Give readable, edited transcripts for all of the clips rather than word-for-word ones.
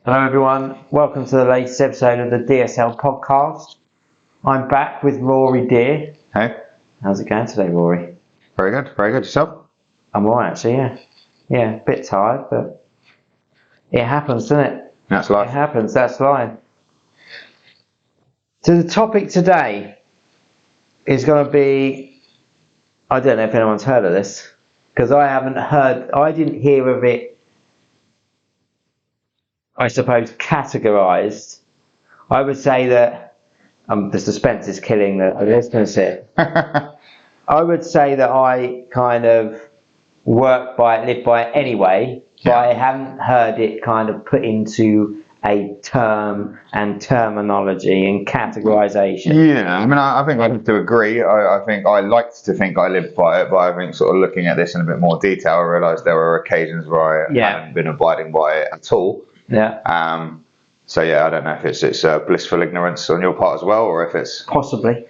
Hello everyone, welcome to the latest episode of the DSL podcast. I'm back with Rory Dear. Hey. How's it going today, Rory? Very good. Yourself? I'm alright actually, yeah. Yeah, a bit tired, but it happens, doesn't it? That's life. It happens, that's life. So the topic today is going to be, I don't know if anyone's heard of this, because I didn't hear of it, I suppose, categorised. I would say that the suspense is killing the listeners here. I would say that I kind of work by it, live by it anyway, but I haven't heard it kind of put into a term and terminology and categorisation. Yeah, I mean, I think I'd have to agree. I think I liked to think I lived by it, but I think sort of looking at this in a bit more detail, I realised there were occasions where I hadn't been abiding by it at all. Yeah. So yeah, I don't know if it's blissful ignorance on your part as well, or if it's possibly.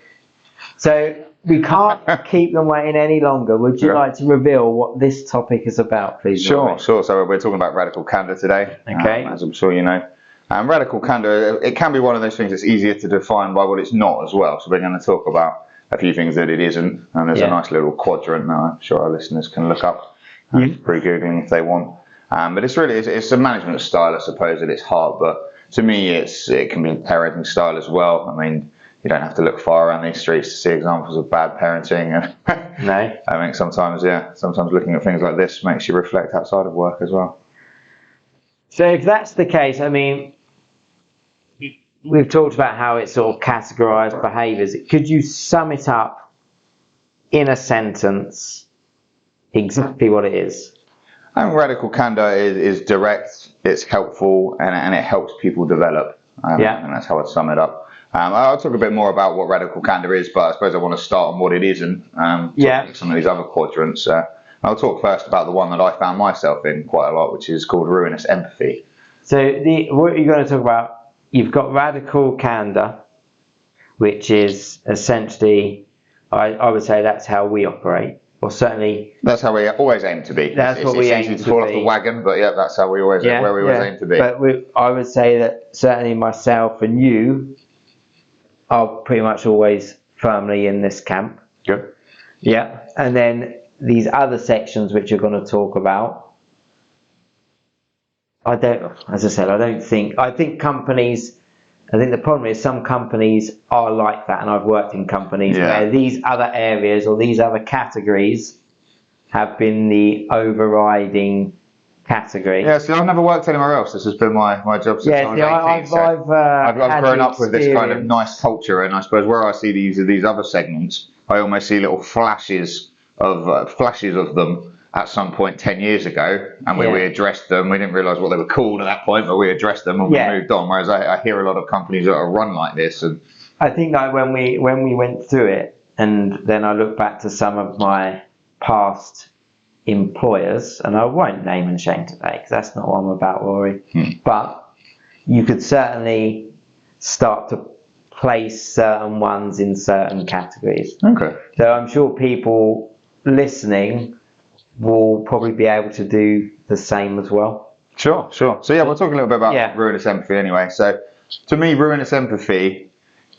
So we can't keep them waiting any longer. Would you like to reveal what this topic is about, please? Sure. So we're talking about radical candor today. Okay. As I'm sure you know. Radical candor, it can be one of those things that's easier to define by what it's not as well. So we're going to talk about a few things that it isn't, and there's a nice little quadrant that I'm sure our listeners can look up pre-googling if they want. But it's a management style, I suppose, at its heart. But to me, it can be a parenting style as well. I mean, you don't have to look far around these streets to see examples of bad parenting. No. I think sometimes looking at things like this makes you reflect outside of work as well. So if that's the case, I mean, we've talked about how it's sort of categorised behaviours. Could you sum it up in a sentence exactly what it is? I think radical candor is direct, it's helpful, and it helps people develop. And that's how I'd sum it up. I'll talk a bit more about what radical candor is, but I suppose I want to start on what it isn't. Some of these other quadrants. I'll talk first about the one that I found myself in quite a lot, which is called ruinous empathy. So what you're going to talk about, you've got radical candor, which is essentially, I would say that's how we operate. Or certainly, that's how we always aim to be. That's what we aim to be. It's easy to fall off the wagon, but yeah, that's how we always aim to be. But I would say that certainly myself and you are pretty much always firmly in this camp. Good. Yeah, and then these other sections which you're going to talk about, I think the problem is some companies are like that, and I've worked in companies where these other areas or these other categories have been the overriding category. Yeah, see, I've never worked anywhere else. This has been my job since I was 18. I've grown up with this kind of nice culture, and I suppose where I see these other segments, I almost see little flashes of them at some point 10 years ago, and we addressed them. We didn't realise what they were called at that point, but we addressed them and we moved on. Whereas I hear a lot of companies that are run like this. And I think that when we went through it, and then I look back to some of my past employers, and I won't name and shame today because that's not what I'm about, Rory. But you could certainly start to place certain ones in certain categories. Okay. So I'm sure people listening will probably be able to do the same as well. Sure. So we'll talk a little bit about ruinous empathy anyway. So to me, ruinous empathy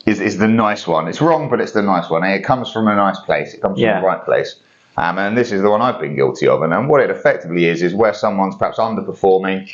is the nice one. It's wrong, but it's the nice one. It comes from a nice place. It comes from the right place. And this is the one I've been guilty of. And what it effectively is where someone's perhaps underperforming,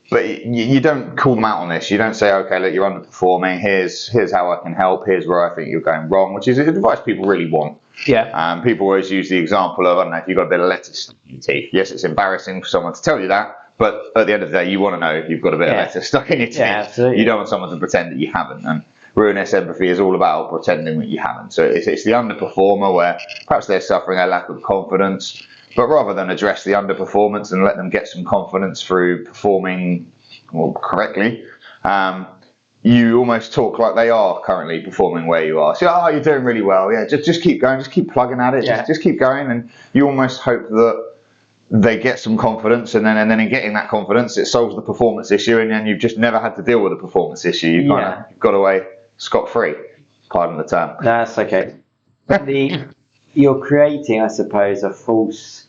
but you don't call them out on this. You don't say, okay, look, you're underperforming. Here's how I can help. Here's where I think you're going wrong, which is advice people really want. Yeah. People always use the example of, I don't know, if you've got a bit of lettuce stuck in your teeth. Yes, it's embarrassing for someone to tell you that, but at the end of the day, you want to know if you've got a bit of lettuce stuck in your teeth. Yeah, absolutely. You don't want someone to pretend that you haven't. And ruinous empathy is all about pretending that you haven't. So it's the underperformer where perhaps they're suffering a lack of confidence, but rather than address the underperformance and let them get some confidence through performing correctly, you almost talk like they are currently performing where you are. So, you're doing really well. Yeah, just keep going. Just keep plugging at it. Just keep going. And you almost hope that they get some confidence, and then in getting that confidence, it solves the performance issue, and then you've just never had to deal with the performance issue. You've got away scot-free. Pardon the term. That's okay. You're creating, I suppose, a false.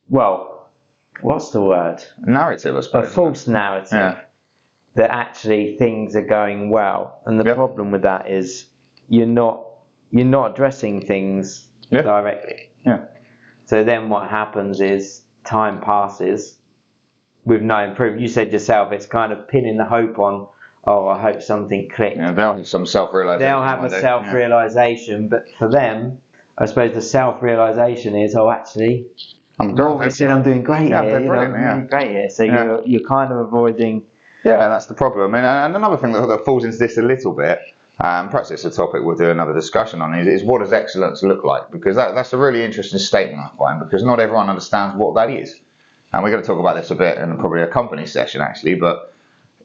Well, what's the word? Narrative, I A suppose. false narrative Yeah. that actually things are going well. And the Yeah. problem with that is you're not addressing things Yeah. directly. Yeah. So then what happens is time passes with no improvement. You said yourself, it's kind of pinning the hope on, oh, I hope something clicked. Yeah, they'll have some self-realisation. They'll have a one day. self-realisation, but for them, I suppose the self-realisation is, oh, actually, I'm Rory said I'm doing great Yeah, here. they're You know, I'm brilliant, really great here. So Yeah. you're kind of avoiding. Yeah, that's the problem. And another thing that falls into this a little bit, perhaps it's a topic we'll do another discussion on, is what does excellence look like? Because that's a really interesting statement, I find, because not everyone understands what that is. And we're going to talk about this a bit in probably a company session, actually, but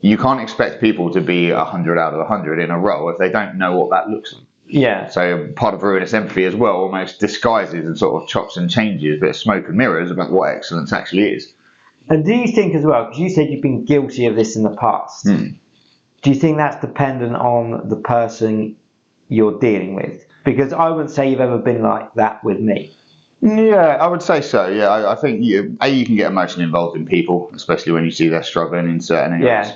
you can't expect people to be 100 out of 100 in a row if they don't know what that looks like. Yeah. So part of ruinous empathy as well almost disguises and sort of chops and changes a bit of smoke and mirrors about what excellence actually is. And do you think as well, because you said you've been guilty of this in the past, do you think that's dependent on the person you're dealing with? Because I wouldn't say you've ever been like that with me. Yeah, I would say so. Yeah, I think you can get emotionally involved in people, especially when you see they're struggling in certain areas.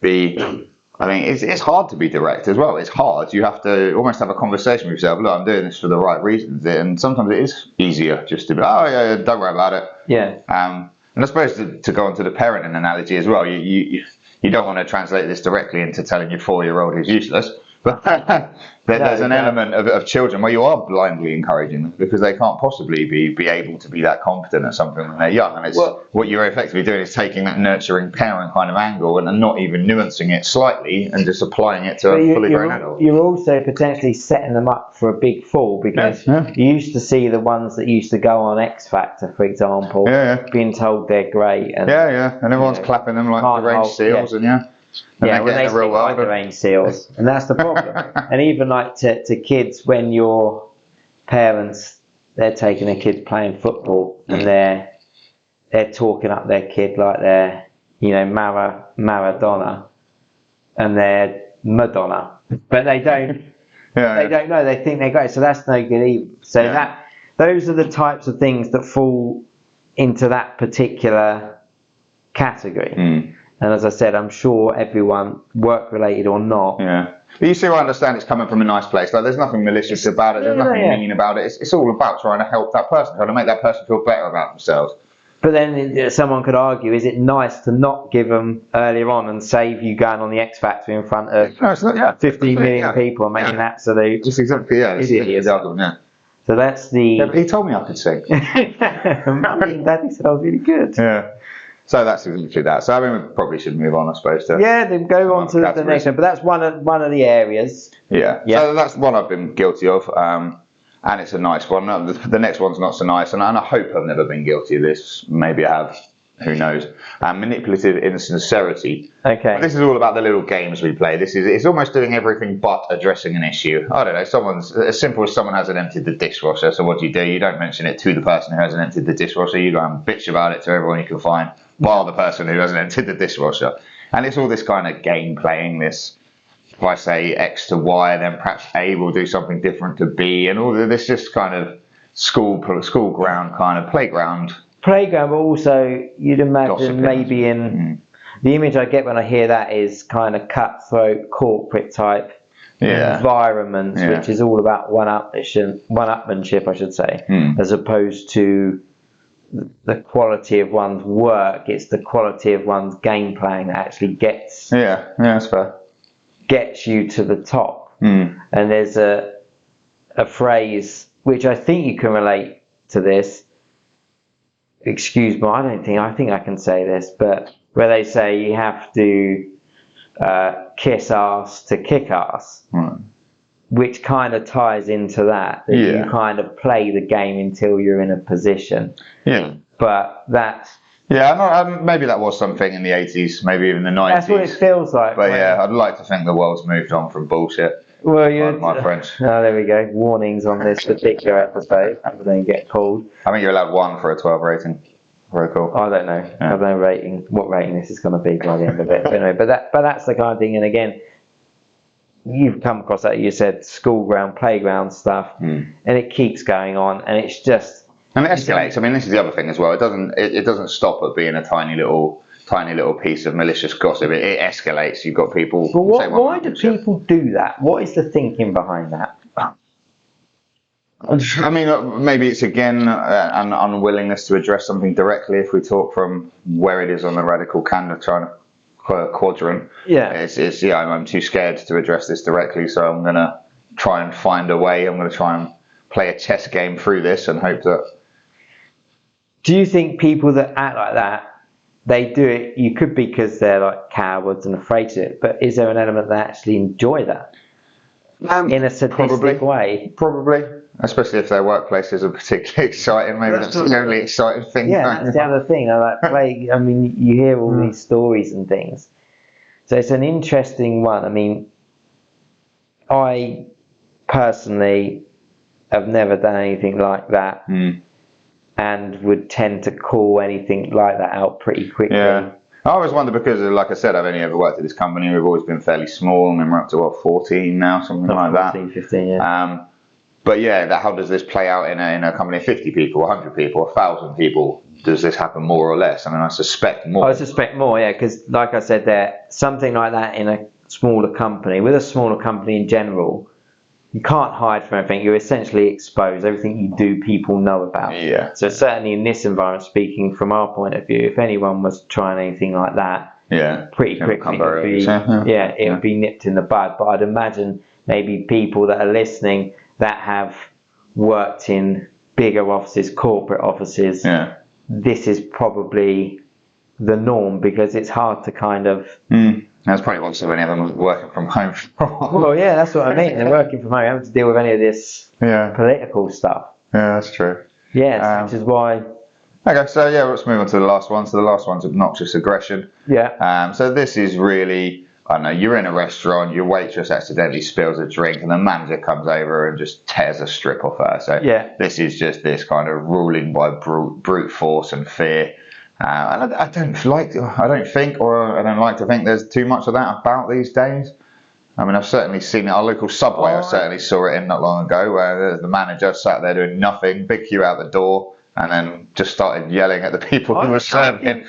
Yeah. I think it's hard to be direct as well. It's hard. You have to almost have a conversation with yourself. Look, I'm doing this for the right reasons, and sometimes it is easier just to be, oh yeah, don't worry about it. Yeah. And I suppose to go on to the parenting analogy as well, you don't want to translate this directly into telling your 4-year-old he's useless, but there's an element of children where you are blindly encouraging them because they can't possibly be able to be that competent at something when they're young. And it's what you're effectively doing is taking that nurturing parent kind of angle and not even nuancing it slightly and just applying it to a fully grown adult. You're also potentially setting them up for a big fall because you used to see the ones that used to go on X Factor, for example, being told they're great. And, and everyone's clapping them like deranged seals and when they stick like deranged seals, and that's the problem. And even like to kids, when your parents, they're taking their kids playing football and they're talking up their kid like they're, Maradona and they're Madonna, but they don't they don't know, they think they're great, so that's no good either. So those are the types of things that fall into that particular category. And as I said, I'm sure everyone, work-related or not. Yeah. But you see, I understand it's coming from a nice place. Like, there's nothing malicious about it. There's nothing mean about it. It's all about trying to help that person, trying to make that person feel better about themselves. But then someone could argue, is it nice to not give them earlier on and save you going on the X Factor in front of 15 million people and making absolute Just exactly, idiots? So that's the... Yeah, but he told me I could sing. Mummy and Daddy said I was really good. Yeah. So that's exactly that. So I mean, we probably should move on, I suppose. Then go on to the next one. But that's one of the areas. Yeah. So that's one I've been guilty of, and it's a nice one. The next one's not so nice, and I hope I've never been guilty of this. Maybe I have. Who knows? Manipulative insincerity. Okay. But this is all about the little games we play. It's almost doing everything but addressing an issue. I don't know. Someone's as simple as someone hasn't emptied the dishwasher. So what do? You don't mention it to the person who hasn't emptied the dishwasher. You go and bitch about it to everyone you can find, bar the person who hasn't emptied the dishwasher. And it's all this kind of game playing. This, if I say X to Y, then perhaps A will do something different to B, and all this just kind of school ground kind of playground. But also you'd imagine gossiping. Maybe in the image I get when I hear that is kind of cutthroat corporate type environments, which is all about one-upmanship, I should say, as opposed to the quality of one's work. It's the quality of one's game playing that actually gets that's fair. Gets you to the top. And there's a phrase which I think you can relate to this. Excuse me, I think I can say this, but where they say you have to kiss ass to kick ass, which kind of ties into that you kind of play the game until you're in a position. Yeah. But that's... Yeah, maybe that was something in the 80s, maybe even the 90s. That's what it feels like. But I'd like to think the world's moved on from bullshit. Well, my French. Oh, there we go. Warnings on this particular episode. I don't get pulled. I think you're allowed 1 for a 12 rating. Very cool. I don't know. I don't know what rating this is going to be by the end of it. But anyway, but that's the kind of thing. And again, you've come across that. You said school ground, playground stuff, and it keeps going on. And it's just And it escalates. I mean, this is the other thing as well. It doesn't stop at being a tiny little piece of malicious gossip. It escalates. You've got people. But why do people do that? What is the thinking behind that? I mean, maybe it's again an unwillingness to address something directly. If we talk from where it is on the Radical Candor quadrant, it's I'm too scared to address this directly, so I'm going to try and find a way. I'm going to try and play a chess game through this and hope that. Do you think people that act like that, they do it? You could be because they're like cowards and afraid to it, but is there an element that actually enjoy that in a sadistic way? Probably. Especially if their workplaces are particularly exciting. Maybe that's the only exciting thing. Yeah, that's the other thing. I mean, you hear all these stories and things. So it's an interesting one. I mean, I personally have never done anything like that, and would tend to call anything like that out pretty quickly. Yeah. I always wonder because, like I said, I've only ever worked at this company. We've always been fairly small, and we're up to 14 now, something like 14, 15, yeah. But yeah, how does this play out in a company of 50 people, 100 people, 1,000 people? Does this happen more or less? I mean, I suspect more. I suspect more, yeah, because like I said there, something like that in a smaller company, with a smaller company in general, you can't hide from everything. You're essentially exposed. Everything you do, people know about. Yeah. So certainly in this environment, speaking from our point of view, if anyone was trying anything like that, pretty quickly, it would be nipped in the bud. But I'd imagine maybe people that are listening that have worked in bigger offices, corporate offices, this is probably the norm because it's hard to kind of. That's probably what so many of them are working from home. Well, yeah, that's what I mean. They're working from home, having to deal with any of this political stuff. Yeah, that's true. Yeah, which is why. Okay, so let's move on to the last one. So the last one's obnoxious aggression. Yeah. So this is really. I don't know, you're in a restaurant, your waitress accidentally spills a drink and the manager comes over and just tears a strip off her. So this is just this kind of ruling by brute force and fear. And I don't like to think there's too much of that about these days. I mean, I've certainly seen it. Our local Subway, I certainly saw it in not long ago, where the manager sat there doing nothing, big queue out the door, and then just started yelling at the people who were serving.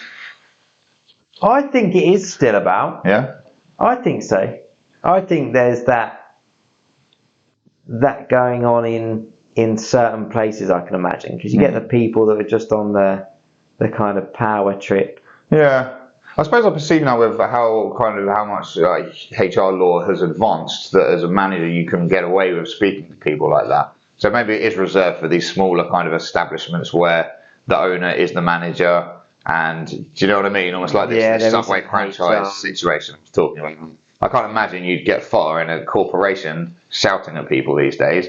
I think it is still about. Yeah? I think so. I think there's that going on in certain places, I can imagine, because you get the people that are just on the kind of power trip. Yeah. I suppose I perceive now with how much HR law has advanced that as a manager you can get away with speaking to people like that. So maybe it is reserved for these smaller kind of establishments where the owner is the manager. And do you know what I mean? Almost like this Subway franchise situation I was talking about. I can't imagine you'd get far in a corporation shouting at people these days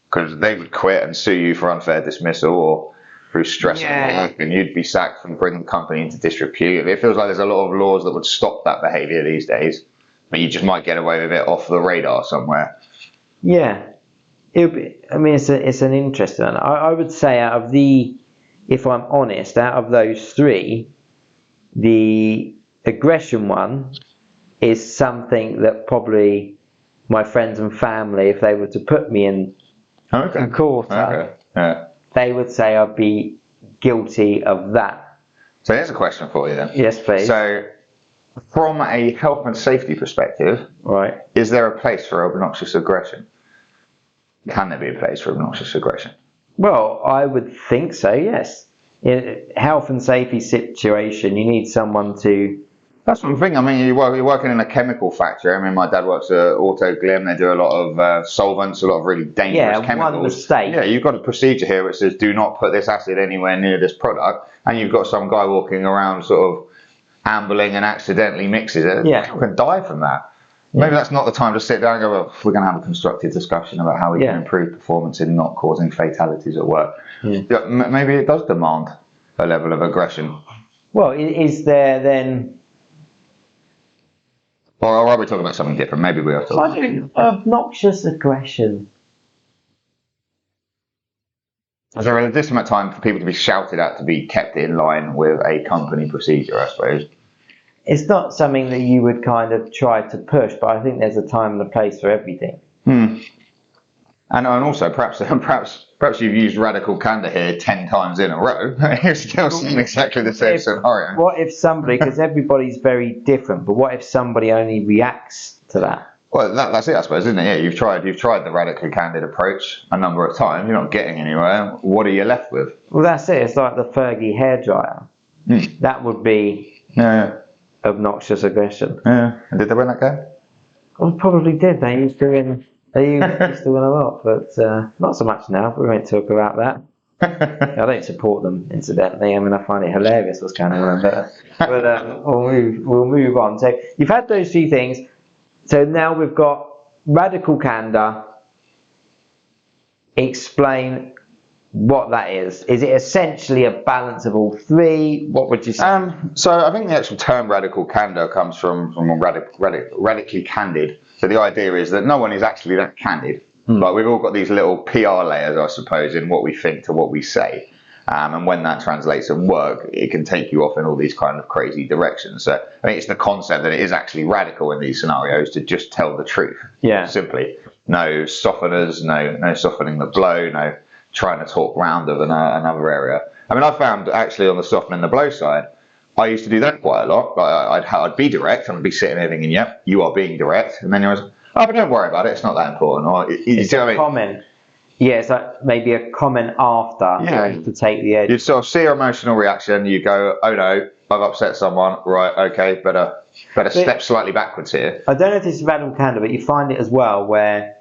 because they would quit and sue you for unfair dismissal or through stress at work, and you'd be sacked and bring the company into disrepute. It feels like there's a lot of laws that would stop that behaviour these days, but you just might get away with it off the radar somewhere. Yeah, it's an interesting one. I would say if I'm honest, out of those three, the aggression one is something that probably my friends and family, if they were to put me in court, they would say I'd be guilty of that. So here's a question for you then. Yes, please. So from a health and safety perspective, is there a place for obnoxious aggression? Can there be a place for obnoxious aggression? Well, I would think so, yes. In a health and safety situation, you need someone to... That's one thing. I mean, you're working in a chemical factory. I mean, my dad works at Autoglim. They do a lot of solvents, a lot of really dangerous chemicals. One mistake. Yeah, you've got a procedure here which says do not put this acid anywhere near this product. And you've got some guy walking around sort of ambling and accidentally mixes it. Yeah. People can die from that. Maybe that's not the time to sit down and go, well, we're going to have a constructive discussion about how we can improve performance in not causing fatalities at work. Yeah, maybe it does demand a level of aggression. Well, is there then... Or are we talking about something different? Maybe we are talking obnoxious aggression. Is there a legitimate time for people to be shouted at to be kept in line with a company procedure, I suppose? It's not something that you would kind of try to push, but I think there's a time and a place for everything. And also perhaps Perhaps you've used radical candor here 10 times in a row. You're still seeing exactly the same scenario. What if somebody, because everybody's very different, but what if somebody only reacts to that? Well, that's it, I suppose, isn't it? Yeah, you've tried the radically candid approach a number of times. You're not getting anywhere. What are you left with? Well, that's it. It's like the Fergie hairdryer. That would be obnoxious aggression. Yeah. And did they win that game? Well, probably did. They used to win a lot, but not so much now. We won't talk about that. I don't support them, incidentally. I mean, I find it hilarious what's going on, but we'll move on. So you've had those few things. So now we've got radical candor. Explain what that is. Is it essentially a balance of all three? What would you say? So I think the actual term radical candor comes from radically candid. So the idea is that no one is actually that candid. Like we've all got these little PR layers, I suppose, in what we think to what we say. And when that translates at work, it can take you off in all these kind of crazy directions. So I think it's the concept that it is actually radical in these scenarios to just tell the truth. Yeah. Simply. No softeners, no softening the blow, no trying to talk round of another area. I mean, I found actually on the softening the blow side, I used to do that quite a lot. I'd be direct, and I'd be sitting there thinking, yep, you are being direct. And then you're like, oh, but don't worry about it, it's not that important. Or, it's a comment. Yeah, it's like maybe a comment after to take the edge. You sort of see your emotional reaction, you go, oh no, I've upset someone, right, okay, better step slightly backwards here. I don't know if this is radical candor, but you find it as well where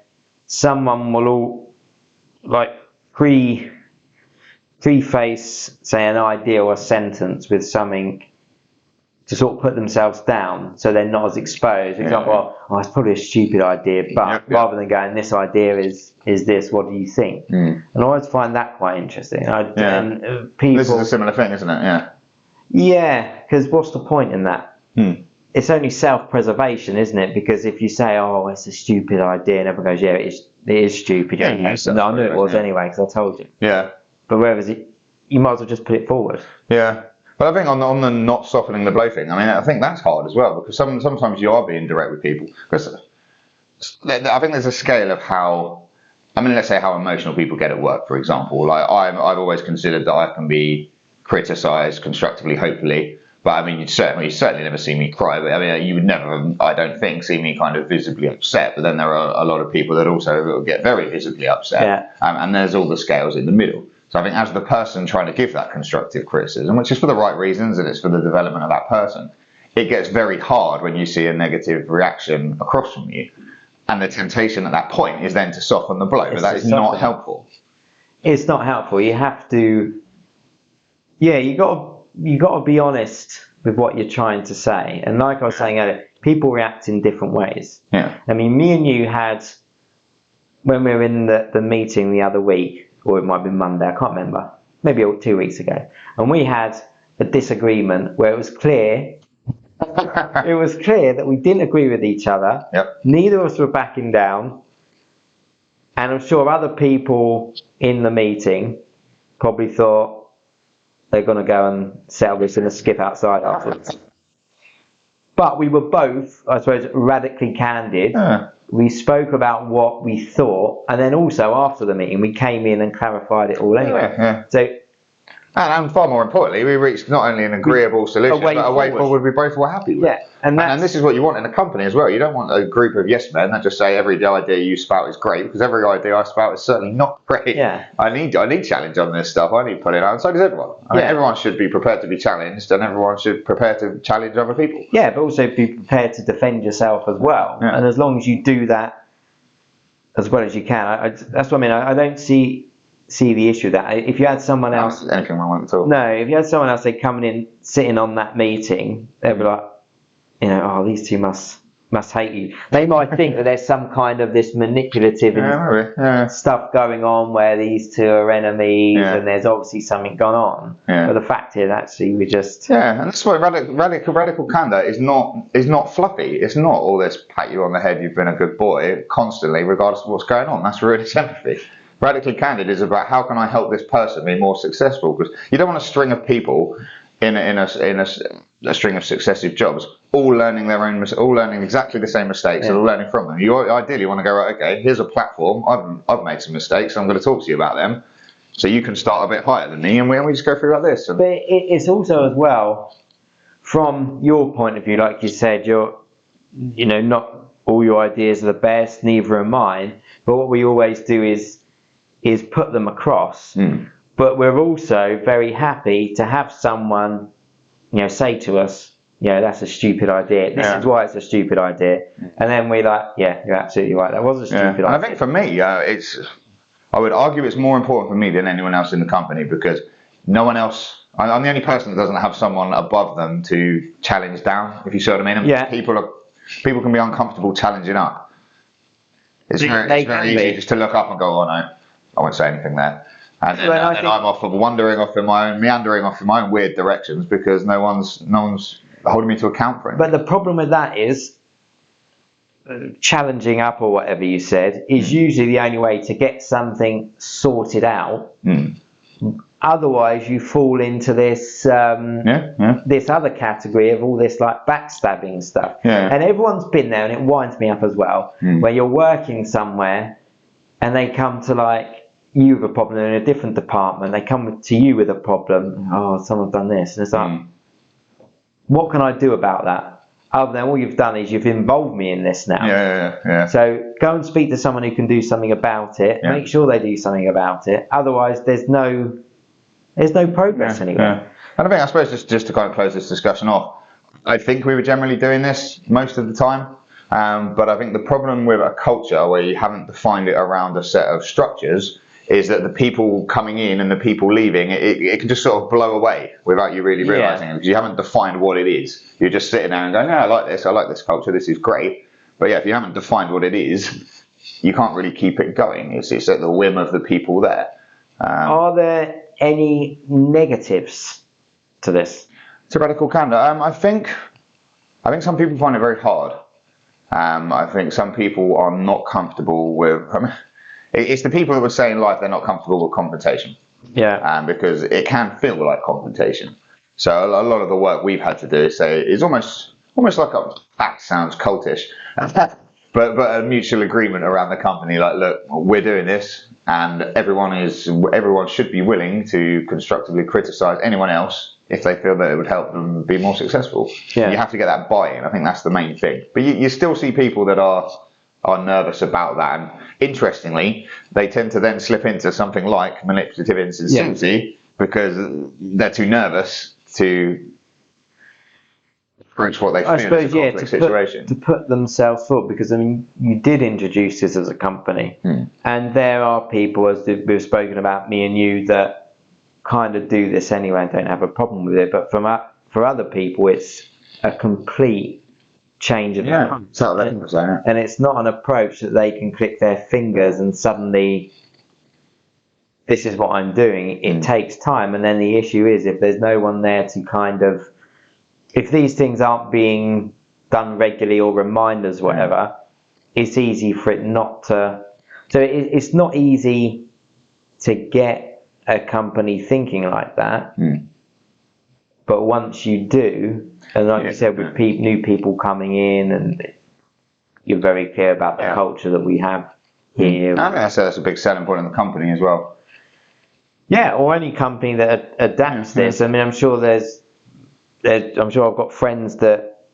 someone will all like preface, say, an idea or a sentence with something to sort of put themselves down so they're not as exposed. For example, it's probably a stupid idea, but rather than going, this idea is this, what do you think? And I always find that quite interesting. And people, this is a similar thing, isn't it? Yeah. Yeah, because what's the point in that? It's only self-preservation, isn't it? Because if you say, oh, it's a stupid idea, and everyone goes, yeah, it is stupid. No, I knew it was anyway, because I told you. Yeah. But whereas you might as well just put it forward. Yeah. But I think on the not softening the blow thing, I mean, I think that's hard as well, because sometimes you are being direct with people. Because I think there's a scale of how, I mean, let's say how emotional people get at work, for example. Like I've always considered that I can be criticised constructively, hopefully. But I mean, you certainly never see me cry. But I mean, you would never, I don't think, see me kind of visibly upset. But then there are a lot of people that also get very visibly upset. Yeah. And there's all the scales in the middle. So I think as the person trying to give that constructive criticism, which is for the right reasons and it's for the development of that person, it gets very hard when you see a negative reaction across from you. And the temptation at that point is then to soften the blow. But that is not helpful. It's not helpful. You have to, you got to be honest with what you're trying to say. And like I was saying earlier, people react in different ways. Yeah. I mean, me and you had, when we were in the meeting the other week, or it might have been Monday, I can't remember, maybe 2 weeks ago, and we had a disagreement where it was clear that we didn't agree with each other. Yep. Neither of us were backing down, and I'm sure other people in the meeting probably thought they're going to go and settle this in a skip outside afterwards. But we were both, I suppose, radically candid. We spoke about what we thought, and then also after the meeting, we came in and clarified it all anyway. So, and far more importantly, we reached not only an agreeable solution, but a way forward we both were happy with. Yeah, and this is what you want in a company as well. You don't want a group of yes men that just say every idea you spout is great, because every idea I spout is certainly not great. Yeah. I need challenge on this stuff. I need putting out, and so does everyone. I mean, everyone should be prepared to be challenged, and everyone should prepare to challenge other people. Yeah, but also be prepared to defend yourself as well. Yeah. And as long as you do that as well as you can, that's what I mean. I don't see the issue that if you had someone else, anything wrong with it at all. No, if you had someone else, coming in, sitting on that meeting, they'd be like, these two must hate you. They might think that there's some kind of this manipulative stuff going on where these two are enemies and there's obviously something gone on. But the fact is, actually, we just and that's why radical candor is not fluffy. It's not all this pat you on the head, you've been a good boy constantly, regardless of what's going on. That's really sympathy. Radically candid is about how can I help this person be more successful, because you don't want a string of people in a string of successive jobs, all learning exactly the same mistakes and all learning from them. You ideally want to go, right, okay, here's a platform. I've made some mistakes. I'm going to talk to you about them. So you can start a bit higher than me, and we just go through like this. And But it's also as well, from your point of view, like you said, not all your ideas are the best, neither are mine. But what we always do is put them across. But we're also very happy to have someone, say to us, that's a stupid idea. This is why it's a stupid idea. And then we're like, yeah, you're absolutely right. That was a stupid idea. And I think for me, I would argue it's more important for me than anyone else in the company, because no one else, I'm the only person that doesn't have someone above them to challenge down, if you see what I mean. And people can be uncomfortable challenging up. It's very easy just to look up and go, oh no, I won't say anything there. And then, I'm off of meandering off in my own weird directions, because no one's holding me to account for it. But the problem with that is, challenging up or whatever you said is usually the only way to get something sorted out. Otherwise you fall into this this other category of all this like backstabbing stuff. And everyone's been there, and it winds me up as well, where you're working somewhere and they come to like you with a problem in a different department, they come to you with a problem, someone's done this, and it's like, what can I do about that? Other than all you've done is you've involved me in this now. So go and speak to someone who can do something about it. Make sure they do something about it. Otherwise, there's no progress anywhere. And I suppose just to kind of close this discussion off, I think we were generally doing this most of the time. But I think the problem with a culture where you haven't defined it around a set of structures is that the people coming in and the people leaving, it can just sort of blow away without you really realising it, because you haven't defined what it is. You're just sitting there and going, I like this culture, this is great. But if you haven't defined what it is, you can't really keep it going. It's at the whim of the people there. Are there any negatives to this? To Radical Candor, I think some people find it very hard. I think some people are not comfortable with... it's the people that would say in life they're not comfortable with confrontation. Because it can feel like confrontation. So a lot of the work we've had to do is almost like that sounds cultish, but a mutual agreement around the company. Like, look, we're doing this, and everyone should be willing to constructively criticise anyone else if they feel that it would help them be more successful. You have to get that buy-in. I think that's the main thing. But you still see people that are nervous about that, and interestingly, they tend to then slip into something like manipulative insincerity because they're too nervous to approach what they feel is a conflict situation. To put themselves forward, because I mean, you did introduce this as a company, and there are people, as we've spoken about, me and you, that kind of do this anyway and don't have a problem with it. But for other people, it's a complete change of the and it's not an approach that they can click their fingers and suddenly this is what I'm doing. It takes time, and then the issue is if there's no one there to kind of, if these things aren't being done regularly or reminders, whatever, it's easy for it not to. So it's not easy to get a company thinking like that. But once you do, and like you said, with new people coming in, and you're very clear about the culture that we have here. I think that's a big selling point in the company as well. Yeah, or any company that adapts this. I mean, I'm sure I'm sure I've got friends that,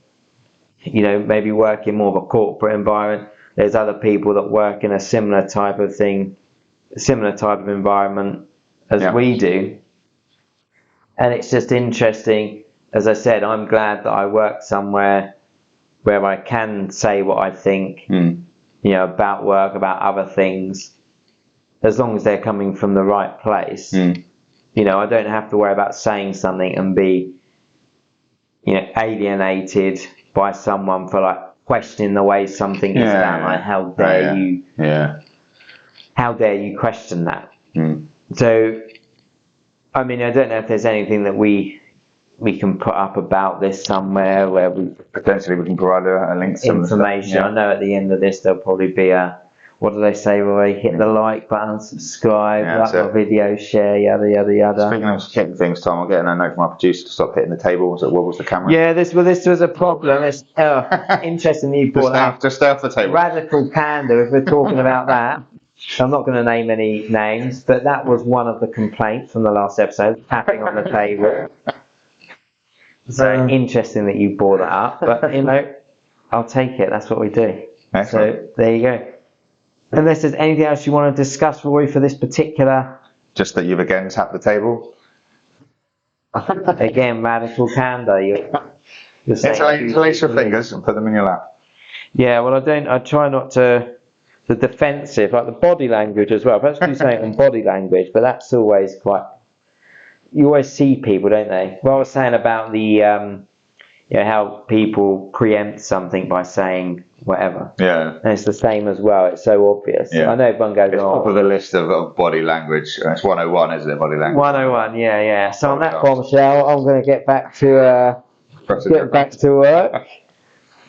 maybe work in more of a corporate environment. There's other people that work in a similar type of thing, similar type of environment as we do. And it's just interesting. As I said, I'm glad that I work somewhere where I can say what I think, about work, about other things, as long as they're coming from the right place. I don't have to worry about saying something and be, alienated by someone for like questioning the way something is done. Like, how dare you? How dare you question that? So, I mean, I don't know if there's anything that we can put up about this somewhere where potentially we can provide a link to information. I know at the end of this there'll probably be what do they say, Roy? Hit the like button, subscribe, like my video, share, yada yada yada. Speaking of hitting things, Tom, I'm getting a note from my producer to stop hitting the table. So what was the camera? Yeah, this was a problem. It's interesting that you brought that. Just stay off the table. Radical Candor, if we're talking about that. I'm not going to name any names, but that was one of the complaints from the last episode, tapping on the table. So interesting that you brought that up, but you know, I'll take it. That's what we do. Excellent. So there you go. Unless there's anything else you want to discuss, Rory, for this particular. Just that you've again tapped the table. Again, radical candor. You're saying Interlace your fingers and put them in your lap. Yeah, well, I try not to. The defensive, like the body language as well. Perhaps do something on body language, but that's always quite. You always see people, don't they? Well, I was saying about the, you know, how people preempt something by saying whatever. Yeah. And it's the same as well. It's so obvious. Yeah. I know everyone goes, It's top of the list of body language. It's 101, isn't it? Body language. 101, yeah. So on that bombshell, I'm going to get back to work.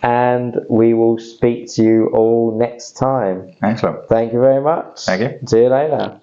And we will speak to you all next time. Excellent. Thank you very much. Thank you. See you later.